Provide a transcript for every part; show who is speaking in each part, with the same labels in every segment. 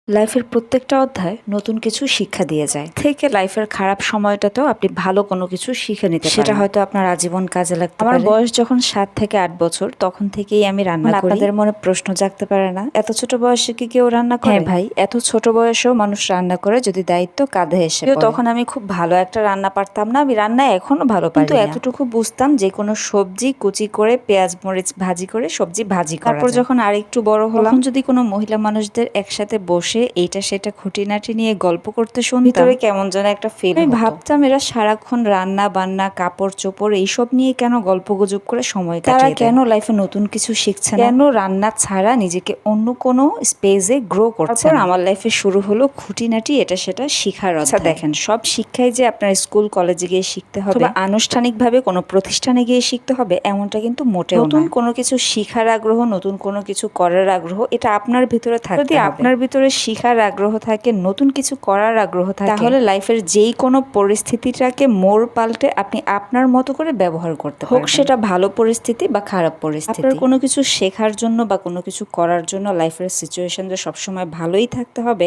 Speaker 1: লাইফের প্রত্যেকটা অধ্যায় নতুন কিছু শিক্ষা দিয়ে যায়। থেকে লাইফের খারাপ সময়টাতেও আপনি ভালো কোনো কিছু শিখে নিতে পারেন। সেটা হয়তো আপনার আজীবন কাজে লাগতে পারে। আমার বয়স যখন 7 থেকে 8 বছর তখন থেকেই আমি রান্না করি। আপনাদের মনে প্রশ্ন জাগতে পারে না, এত ছোট বয়সে কি কেউ রান্না করে? হ্যাঁ ভাই, এত ছোট বয়সেও মানুষ রান্না করে যদি দায়িত্ব কাঁধে এসে পড়ে। তখন আমি খুব ভালো একটা রান্না পারতাম না, আমি রান্না এখনো ভালো পারি না, কিন্তু এতটুকু বুঝতাম যে কোনো সবজি কুচি করে পেঁয়াজ মরিচ ভাজি করে সবজি ভাজি করা যায়। তারপর যখন আরেকটু বড় হলাম, তখন যদি কোনো মহিলা মানুষদের একসাথে বসে এইটা সেটা খুঁটিনাটি নিয়ে গল্প করতে শুনতাম, ভিতরে কেমন যেন একটা ফিল হতো। আমি ভাবতাম এরা সারাক্ষণ রান্না বান্না কাপড় চোপড় এইসব নিয়ে কেন গল্প গুজব করে সময় কাটায়, তারা কেন লাইফে নতুন কিছু শিখছে না, কেন রান্না ছাড়া নিজেকে অন্য কোনো স্পেসে গ্রো করছে। তারপর আমার লাইফে শুরু হলো খুঁটিনাটি এটা সেটা শিখার অধ্যায়। দেখেন, সব শিক্ষাই যে আপনার স্কুল কলেজে গিয়ে শিখতে হবে বা আনুষ্ঠানিকভাবে কোনো প্রতিষ্ঠানে গিয়ে শিখতে হবে এমনটা কিন্তু মোটেও না। নতুন কোনো কিছু শিখার আগ্রহ, নতুন কোনো কিছু করার আগ্রহ এটা আপনার ভিতরে থাকতে হবে। যদি আপনার ভিতরে শিখার আগ্রহ থাকে, নতুন কিছু করার আগ্রহ থাকে, তাহলে লাইফের যেই কোনো পরিস্থিতিটাকে মোড় পাল্টে আপনি আপনার মতো করে ব্যবহার করতে পারবেন। হোক সেটা ভালো পরিস্থিতি বা খারাপ পরিস্থিতি। আপনার কোনো কিছু শেখার জন্য বা কোনো কিছু করার জন্য লাইফের সিচুয়েশন যে সবসময় ভালোই থাকতে হবে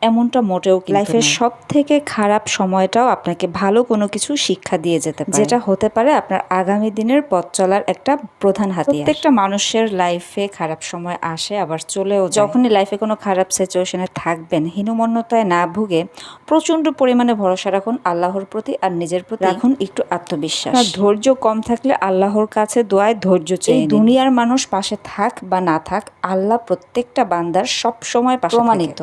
Speaker 1: এমনটা মোটেও কিন্তু লাইফের সব থেকে খারাপ সময়টাও আপনাকে ভালো কোনো কিছু শিক্ষা দিয়ে যেতে পারে, যেটা হতে পারে আপনার আগামী দিনের পথ চলার একটা প্রধান হাতিয়ার। প্রত্যেকটা মানুষের লাইফে খারাপ সময় আসে আবার চলেও যায়। যখনই লাইফে কোনো খারাপ সিচুয়েশনে থাকবেন, হীনমন্যতায় না ভুগে প্রচন্ড পরিমাণে ভরসা রাখুন আল্লাহর প্রতি, আর নিজের প্রতি রাখুন একটু আত্মবিশ্বাস। ধৈর্য কম থাকলে আল্লাহর কাছে দোয়ায় ধৈর্য চেয়ে নিন। দুনিয়ার মানুষ পাশে থাক বা না থাক, আল্লাহ প্রত্যেকটা বান্দার সব সময় পাশে প্রমাণিত।